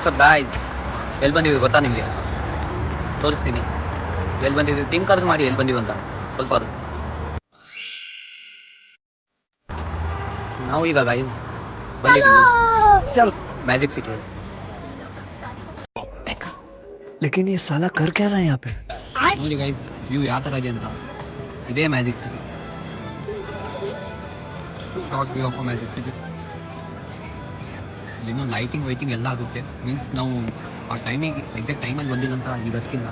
WhatsApp guys, ಎಲ್ಲಿ ಬಂದಿದ್ದೀವಿ ಗೊತ್ತಾ ನಿಮಗೆ? ತೋರಿಸ್ತೀನಿ ಎಲ್ಲಿ ಬಂದಿದ್ದೀವಿ. ಥಿಂಕ್ ಆದ್ರೂ ಮಾಡಿ ಎಲ್ಲಿ ಬಂದೀವಿ ಅಂತ ಸ್ವಲ್ಪ. ಅದು ನಾವು ಈಗ ಗಾಯ್ಸ್ ಬಂದಿದ್ದೀವಿ ಮ್ಯಾಜಿಕ್ ಸಿಟಿ. लेकिन ये साला कर क्या रहा है यहाँ पे? ನೋಡಿ ಗೈಸ್, ವ್ಯೂ ಯಾವ ಥರ ಇದೆ ಅಂತ. ಇದೇ magic city, short view of magic city. ಇಲ್ಲಿನ್ನೂ ಲೈಟಿಂಗ್ ಎಲ್ಲ ಆಗುತ್ತೆ. ಮೀನ್ಸ್ ನಾವು ಆ ಟೈಮಿಗೆ ಎಕ್ಸಾಕ್ಟ್ ಟೈಮಲ್ಲಿ ಬಂದಿಲ್ಲ ಅಂತ ಈಗ ಅಷ್ಟಿಲ್ಲ.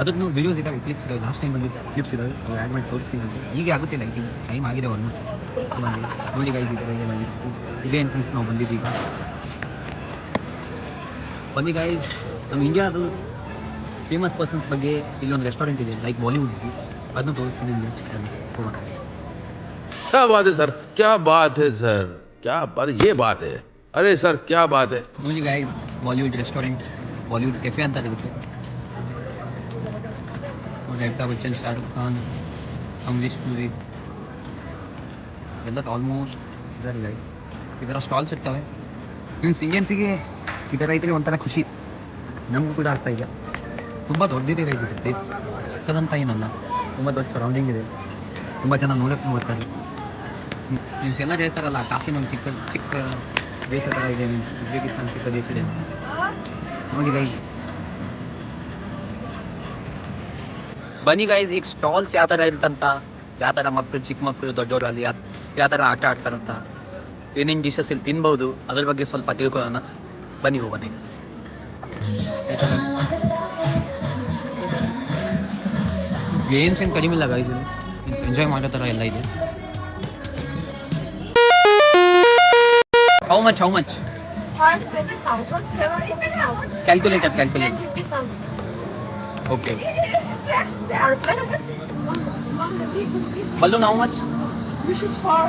ಅದನ್ನು ವಿಡಿಯೋಸ್ ಇದ್ದಾವೆ, ಕ್ಲಿಪ್ಸ್ ಇದ್ದಾವೆ. ಲಾಸ್ಟ್ ಟೈಮ್ ಬಂದಿದ್ದು ಕ್ಲಿಪ್ಸ್ ಇದ್ದಾವೆ, ನಾವು ಆ್ಯಡ್ ಮಾಡಿ ತೋರಿಸ್ತೀನಿ ಅಂತ. ಈಗ ಆಗುತ್ತೆ ಲೈಟಿಂಗ್, ಟೈಮ್ ಆಗಿದೆ ಆಲ್ಮೋಸ್ಟ್. ನೋಡಿ ಗೈಸ್, ಇದೇ ಎಂಟ್ರೆನ್ಸ್ ನಾವು ಬಂದಿದ್ದೀವಿ ಈಗ. ಬನ್ನಿ ಗೈಸ್, ನಮ್ಮ ಇಂಡಿಯಾದು ಫೇಮಸ್ ಪರ್ಸನ್ಸ್ ಬಗ್ಗೆ ಇಲ್ಲೊಂದು ರೆಸ್ಟೋರೆಂಟ್ ಇದೆ, ಲೈಕ್ ಬಾಲಿವುಡ್. ಅದನ್ನು ತೋರಿಸ್ತೀನಿ ನಿಮಗೆ. ಹೋಗೋಣ. क्या बात है सर, क्या बात है सर, क्या बात है, ये बात है. अरे सर क्या बात है. ನೋಡಿ guys, Bollywood restaurant, Bollywood cafe ಅಂತ ಇರುತ್ತೆ. ನೋಡಿ, ಅಮಿತಾಬ್ ಬಚ್ಚನ್, ಶಾರುಖ್ ಖಾನ್, ಅಂಬರೀಷ್ ಪುರಿ ಎಲ್ಲ ಆಲ್ಮೋಸ್ಟ್ ಇದ್ದಾರೆ ಗೈಸ್. ಈ ಥರ ಸ್ಟಾಲ್ಸ್ ಇರ್ತವೆ. ಮೀನ್ಸ್ ಇಂಡಿಯನ್ಸಿಗೆ ಈ ಥರ ಇದ್ರೆ ಒಂಥರ ಖುಷಿ. ನಮಗೂ ಕೂಡ ಆಗ್ತಾ ಇದೆ. ತುಂಬ ದೊಡ್ಡದಿದೆ ಗೈಸ್ ಇದು ಪ್ಲೇಸ್, ಚಿಕ್ಕದಂತ ಏನಲ್ಲ, ತುಂಬ ದೊಡ್ಡ ಸರೌಂಡಿಂಗ್ ಇದೆ. ತುಂಬ ಜನ ನೋಡೋಕ್ಕೆ ಬರ್ತಾರೆ. ಮೀನ್ಸ್ ಎಲ್ಲ ಹೇಳ್ತಾರಲ್ಲ, ಕಾಫಿ ನಮ್ಮ ಚಿಕ್ಕ ದೇಶ ಥರ ಇದೆ. ಮೀನ್ಸ್ ಉಜ್ಬೇಕಿಸ್ತಾನ್ ಚಿಕ್ಕ ದೇಶ ಇದೆ. ನೋಡಿ ಗೈಸ್, ಬನ್ನಿ ಗೈಸ್, ಈಗ ಸ್ಟಾಲ್ಸ್ ಯಾವ ಥರ ಇರುತ್ತಂತ, ಯಾವ ಥರ ಮಕ್ಕಳು, ಚಿಕ್ಕ ಮಕ್ಕಳು, ದೊಡ್ಡವರು ಅಲ್ಲಿ ಯಾವ ಥರ ಆಟ ಆಡ್ತಾರಂತ, ಏನೇನು ಡಿಶಸ್ ಇಲ್ಲಿ ತಿನ್ಬೋದು, ಅದ್ರ ಬಗ್ಗೆ ಸ್ವಲ್ಪ ತಿಳ್ಕೊಳ್ಳೋಣ. ಬನ್ನಿ ಹೋಗೋಣ. ಗೇಮ್ಸ್ ಏನು ಕಡಿಮೆ ಇಲ್ಲ ಗೈಸ್, ಇಲ್ಲಿ ಮೀನ್ಸ್ ಎಂಜಾಯ್ ಮಾಡೋ ಥರ ಎಲ್ಲ ಇದೆ. How much? 20,000, 70,000. Calculate. 50,000. Okay. They are better. Balloon, how much? You should for.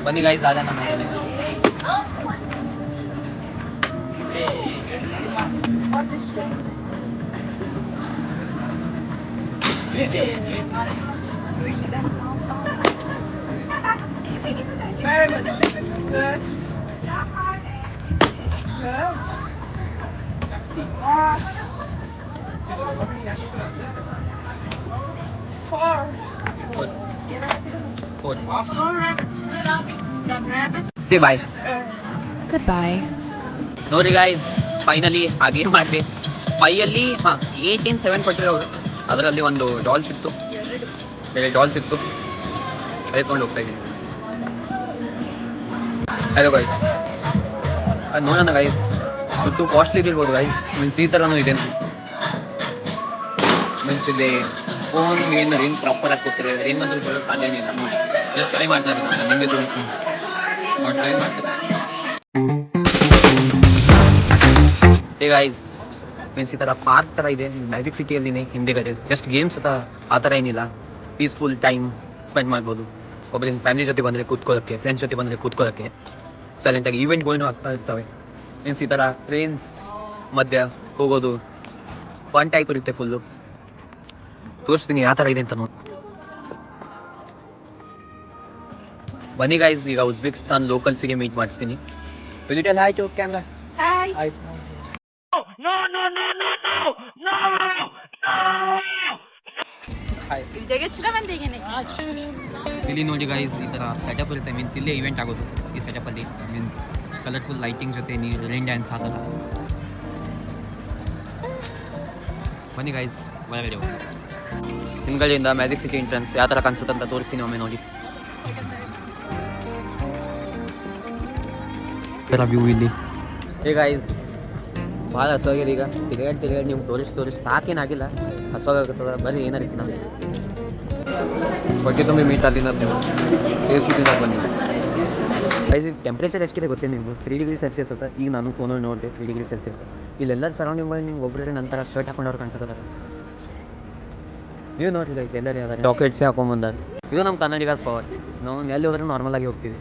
ಬನ್ನಿ ಗೈಸ್, ಆದ ನಮ್ಮ What the shit? Very good. Good. Four. Four rabbits. The rabbit. Say bye. Goodbye. ನೋಡಿ guys, finally ಹಾಗೆ ಮಾಡಿದೆ. 5ಅಲ್ಲಿ 18,700 ಕೊಟ್ಟಿರೋರು. ಅದರಲ್ಲಿ ಒಂದು ಡಾಲ್ ಸಿಕ್ತು, ಬೇರೆ ಡಾಲ್ ಸಿಕ್ತು, ತೆಗೆದುಕೊಂಡು ಹೋಗ್ತಾ ಇದ್ದೀನಿ. ಹಲೋ ಗೈಸ್, ಅದು ನೋಡೋಣ ಗೈಸ್. ಇದು ಕಾಸ್ಟ್ಲಿ ಇರ್ಬೋದು ಗೈಸ್. ಮೀನ್ಸ್ ಈ ಥರನೂ ಇದೆ. ಮೀನ್ಸ್ ಇದೆ ಫೋನ್ ಏನು ಪ್ರಾಪರ್ ಆಗಿ ಕೊಡ್ತಾರೆ, ಏನಾದರೂ ಬರೋ ಸಾಧ್ಯ ಇಲ್ಲ. ಜಸ್ಟ್ ಟ್ರೈ ಮಾಡ್ತಾ ಇದ್ದೀನಿ, ನಿಮಗೆ ತೋರಿಸ್ತೀನಿ. ಅವ್ರು ಟ್ರೈ ಮಾಡ್ತಾರೆ. ಹೇ ಗೈಸ್, ಮೀನ್ಸ್ ಈ ಥರ ಪಾರ್ಕ್ ಥರ ಇದೆ ಮ್ಯಾಜಿಕ್ ಸಿಟಿಯಲ್ಲಿ ಹಿಂದೆಗಡೆ. ಜಸ್ಟ್ ಗೇಮ್ಸ್ ಆ ಥರ ಏನಿಲ್ಲ, ಪೀಸ್ಫುಲ್ ಟೈಮ್ ಸ್ಪೆಂಡ್ ಮಾಡ್ಬೋದು. ಒಬ್ಬರಿಂದ ಫ್ಯಾಮಿಲಿ ಜೊತೆ ಬಂದರೆ ಕೂತ್ಕೊಳ್ಳೋಕ್ಕೆ, ಫ್ರೆಂಡ್ಸ್ ಜೊತೆ ಬಂದರೆ ಕೂತ್ಕೊಳ್ಳೋಕ್ಕೆ, ಸೈಲೆಂಟಾಗಿ ಈವೆಂಟ್ಗಳನ್ನೂ ಆಗ್ತಾ ಇರ್ತವೆ. ಮೀನ್ಸ್ ಈ ಥರ ಟ್ರೈನ್ಸ್ ಮಧ್ಯೆ ಹೋಗೋದು ಫನ್ ಟೈಪ್ ಇರುತ್ತೆ ಫುಲ್ಲು. ತೋರಿಸ್ತೀನಿ ಯಾವ ಥರ ಇದೆ ಅಂತ ನೋಡಿ. ಬನ್ನಿ ಗೈಸ್, ಈಗ ಉಜ್ಬೇಕಿಸ್ತಾನ್ ಲೋಕಲ್ಸಿಗೆ ಮೀಟ್ ಮಾಡಿಸ್ತೀನಿ. Will you tell hi to camera? Hi. Videoga çıraman degene. ಇಲ್ಲಿ ನೋಡಿ ಗೈಸ್, ಈ ಥರ ಸೆಟಪ್ ಇರುತ್ತೆ. ಮೀನ್ಸ್ ಇಲ್ಲೇ ಇವೆಂಟ್ ಆಗೋದು ಈ ಸೆಟಪಲ್ಲಿ. ಮೀನ್ಸ್ ಕಲರ್ಫುಲ್ ಲೈಟಿಂಗ್ ಜೊತೆ ನೀರು ರೈನ್ ಡ್ಯಾನ್ಸ್ ಆ ಥರ. ಬನ್ನಿ ಗೈಸ್, ಒಳಗಡೆ ಹೋಗಿ ಹಿಂದ್ಗಡೆಯಿಂದ ಮ್ಯಾಜಿಕ್ ಸಿಟಿ ಎಂಟ್ರೆನ್ಸ್ ಯಾವ ಥರ ಕಾಣಿಸುತ್ತೆ ಅಂತ ತೋರಿಸ್ತೀನಿ ಒಮ್ಮೆ ನೋಡಿ. ವ್ಯೂ ಇಲ್ಲಿ. ಹೇ ಗೈಸ್, ಭಾಳ ಹಸುವಾಗಿದೆ ಈಗ. ತಿರುಗಾಡಿ ನಿಮ್ಗೆ ತೋರಿಸಿ ಸಾಕೇನಾಗಿಲ್ಲ, ಹಸುವಾಗತ್ತದ. ಬರೀ ಏನಾರು ನಮಗೆ ಹೊಟ್ಟೆ ತುಂಬಿ ಮೀಟ್ ಅಲ್ಲಿಂದ ನೀವು ತಿಂದಾಗ ಬನ್ನಿ ಗೈಸ್. ಟೆಂಪ್ರೇಚರ್ ಎಷ್ಟಿದೆ ಗೊತ್ತೇ ನಿಮ್ಗೆ? 3 ಡಿಗ್ರಿ ಸೆಲ್ಸಿಯಸ್ ಅಂತ. ಈಗ ನಾನು ಫೋನಲ್ಲಿ ನೋಡಿದೆ 3 ಡಿಗ್ರಿ ಸೆಲ್ಸಿಯಸ್. ಇಲ್ಲೆಲ್ಲ ಸರೌಂಡಿಂಗ್ ಮಾಡಿ ನಿಮ್ಗೆ ಒಬ್ಬರೇ ನಂತರ ಶರ್ಟ್ ಹಾಕೊಂಡವ್ರು ಕಾಣಿಸೋದಾರೆ. ನೀವು ನೋಡ್ರಿ ಗೈಸ್, ಎಲ್ಲರೂ ಯಾವ್ದಾರು ಜಾಕೆಟ್ಸೇ ಹಾಕೊಂಬಂದಾರೆ. ಇದು ನಮ್ಮ ಕನ್ನಡಿಗ ಸ್ಪಾಟ್. ನಾವು ಎಲ್ಲಿ ಹೋದ್ರೆ ನಾರ್ಮಲಾಗಿ ಹೋಗ್ತೀವಿ.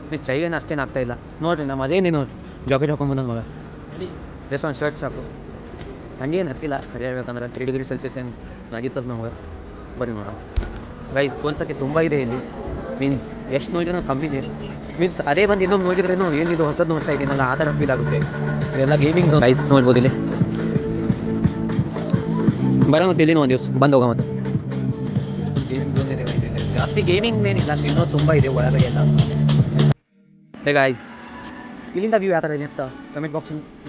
ನೀವು ಚೈಗೇನು ಅಷ್ಟೇನು ಆಗ್ತಾಯಿಲ್ಲ. ನೋಡಿರಿ, ನಮ್ಮ ಅದೇನೇ ನೋಡಿರಿ, ಜಾಕೆಟ್ ಹಾಕೊಂಬಂದ ಮಗ. ಜಸ್ಟ್ ಒಂದು ಶರ್ಟ್ ಸಾಕು. ಥಂಡಿ ಏನು ಹತ್ತಿಲ್ಲ ಸರಿ ಹೇಳ್ಬೇಕಂದ್ರೆ 3 ಡಿಗ್ರಿ ಸೆಲ್ಸಿಯಸ್ ಏನು ಆಗಿತ್ತದ ನಮ್ಗೆ ಬನ್ನಿ ನೋಡೋಣ ಗೈಸ್ ತೋರ್ಸೋಕ್ಕೆ ತುಂಬ ಇದೆ ಇಲ್ಲಿ ಮೀನ್ಸ್ ಎಷ್ಟು ನೋಡಿದ್ರೂ ಕಮ್ಮಿದೆ ಮೀನ್ಸ್ ಅದೇ ಬಂದು ಇನ್ನೊಂದು ನೋಡಿದ್ರೇನು ಏನಿದು ಹೊಸದು ನೋಡ್ತಾ ಇದ್ದೀನಲ್ಲ ಆ ಥರ ಫೀಲ್ ಆಗುತ್ತೆ ಇದೆಲ್ಲ ಗೇಮಿಂಗ್ ಗೈಸ್ ನೋಡ್ಬೋದು ಇಲ್ಲಿ ಬರ ಮತ್ತೆ ಇಲ್ಲಿನೂ ಒಂದು ದಿವಸ ಬಂದು ಹೋಗೋ ಮತ್ತೆ ಜಾಸ್ತಿ ಗೇಮಿಂಗ್ ಏನಿಲ್ಲ ಇನ್ನೂ ತುಂಬ ಇದೆ ಒಳಗಡೆ ಎಲ್ಲ ಹೇ ಗಾಯ್ಸ್ ಇಲ್ಲಿಂದ ವ್ಯೂ ಯಾವ ಥರ ಇದೆ ಅಂತ ಕಮೆಂಟ್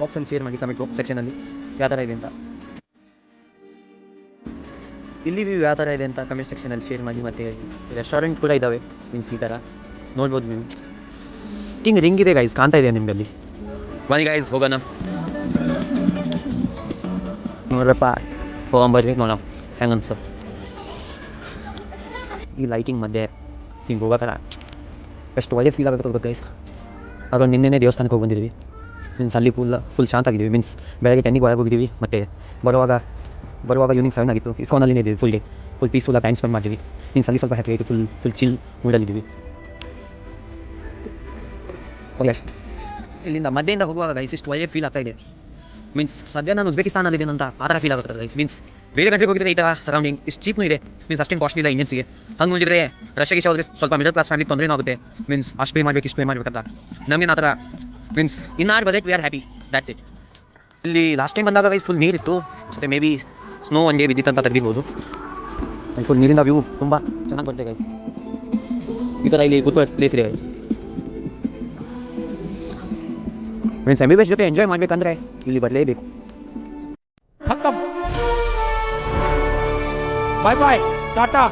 ಬಾಕ್ಸಲ್ಲಿ ಶೇರ್ ಮಾಡಿ ಕಮೆಂಟ್ ಬಾಕ್ಸ್ ಸೆಕ್ಷನಲ್ಲಿ ಯಾವ ಥರ ಇದೆ ಅಂತ ಇಲ್ಲಿ ವ್ಯೂ ಯಾವ ಥರ ಇದೆ ಅಂತ ಕಮೆಂಟ್ ಸೆಕ್ಷನಲ್ಲಿ ಶೇರ್ ಮಾಡಿ ಮತ್ತು ರೆಸ್ಟೋರೆಂಟ್ ಕೂಡ ಇದ್ದಾವೆ ಮೀನ್ಸ್ ಈ ಥರ ನೋಡ್ಬೋದು ನೀವು ಹಿಂಗೆ ರಿಂಗ್ ಇದೆ ಗೈಸ್ ಕಾಣ್ತಾ ಇದೆ ನಿಮಗೆ ಅಲ್ಲಿ ಬನ್ನಿ ಗೈಸ್ ಹೋಗೋಣ ನೋಡ್ರಪ್ಪ ಹೋಗೊಂಬರ್ರಿ ನೋಡೋಣ ಹೆಂಗೆ ಅನ್ಸ ಈ ಲೈಟಿಂಗ್ ಮಧ್ಯೆ ಹಿಂಗೆ ಹೋಗೋಕಲ್ಲ ಎಷ್ಟು ಒಳ್ಳೆ ಫೀಲ್ ಆಗುತ್ತೆ ಗೈಸ್ ಅದೊಂದು ನಿನ್ನೆ ದೇವಸ್ಥಾನಕ್ಕೆ ಹೋಗಿ ಬಂದಿದ್ವಿ ಮೀನ್ಸ್ ಅಲ್ಲಿ ಫುಲ್ ಶಾಂತ ಆಗಿದ್ದೀವಿ ಮೀನ್ಸ್ ಬೆಳಗ್ಗೆ 10ಗೆ ಒಳಗೆ ಹೋಗಿದ್ದೀವಿ ಮತ್ತು ಬರುವಾಗ ಈವ್ನಿಂಗ್ 7 ಆಗಿತ್ತು ಇಸ್ಕಾನಲ್ಲಿನೇ ಇದ್ದೀವಿ ಫುಲ್ ಪೀಸ್ಫುಲ್ಲಾಗಿ ಟೈಮ್ ಸ್ಪೆಂಡ್ ಮಾಡ್ತೀವಿ ಮೀನ್ಸ್ ಅಲ್ಲಿ ಸ್ವಲ್ಪ ಹ್ಯಾಪಿ ಆಯಿತು ಫುಲ್ ಚಿಲ್ ಮೂಡಲ್ಲಿದ್ದೀವಿ ಓಕೆ ಅಷ್ಟು ಇಲ್ಲಿಂದ ಮಧ್ಯೆಯಿಂದ ಹೋಗುವಾಗ ಗೈಸ್ ಇಷ್ಟು ಒಳ್ಳೆ ಫೀಲ್ ಆಗ್ತಾಯಿದೆ ಮೀನ್ಸ್ ಸದ್ಯ ನಾನು ಉಜ್ಬೇಕಿಸ್ತಾನಲ್ಲಿದ್ದೀನಿ ಅಂತ ಆ ಥರ ಫೀಲ್ ಆಗುತ್ತೆ ಗೈಸ್ ಮೀನ್ಸ್ ಬೇರೆ ಕಂಟ್ರಿಗೆ ಹೋಗಿದ್ರೆ ಈ ಥರ ಸರೌಂಡಿಂಗ್ ಇಷ್ಟು ಚೀಪ್ನೂ ಇದೆ ಮೀನ್ಸ್ ಅಷ್ಟೇನು ಕಾಸ್ಟ್ಲಿ ಇಲ್ಲ ಇಂಡಿಯನ್ಸ್ಗೆ ಹಂಗೆ ನೋಡಿದ್ರೆ ರಷ್ಯಾಗೆ ಹೋದರೆ ಸ್ವಲ್ಪ ಮಿಡಲ್ ಕ್ಲಾಸ್ ಫ್ಯಾಮಿಲಿ ತೊಂದರೆನೂ ಆಗುತ್ತೆ ಮೀನ್ಸ್ ಅಷ್ಟು ಪೇ ಮಾಡಬೇಕು ಇಷ್ಟು ಪೇ ಮಾಡಬೇಕಂತ ನಮಗೆ ಆ ಥರ means in our budget we are happy that's it ಇಲ್ಲಿ ಲಾಸ್ಟ್ ಟೈಮ್ ಬಂದಾಗ ಗೈಸ್ ಫುಲ್ ನೀರಿತ್ತು ಮತ್ತು ಮೇ ಬಿ ಸ್ನೋ ಒಂದೇ ಬಿದ್ದಿತ್ತು ಅಂತ ತೆಗೆದಿರ್ಬೋದು ಫುಲ್ ನೀರಿಂದ ವ್ಯೂ ತುಂಬ ಚೆನ್ನಾಗಿ ಬರುತ್ತೆ ಗೈಸ್ ಈ ಥರ ಇಲ್ಲಿ ಕೂತ್ಕೊಳ್ಳೋ ಪ್ಲೇಸ್ ಇದೆ ಗೈಸ್ ಮೀನ್ಸ್ MBBS ಜೊತೆ ಎಂಜಾಯ್ ಮಾಡಬೇಕಂದ್ರೆ ಇಲ್ಲಿ ಬರಲೇಬೇಕು खत्म बाय बाय टाटा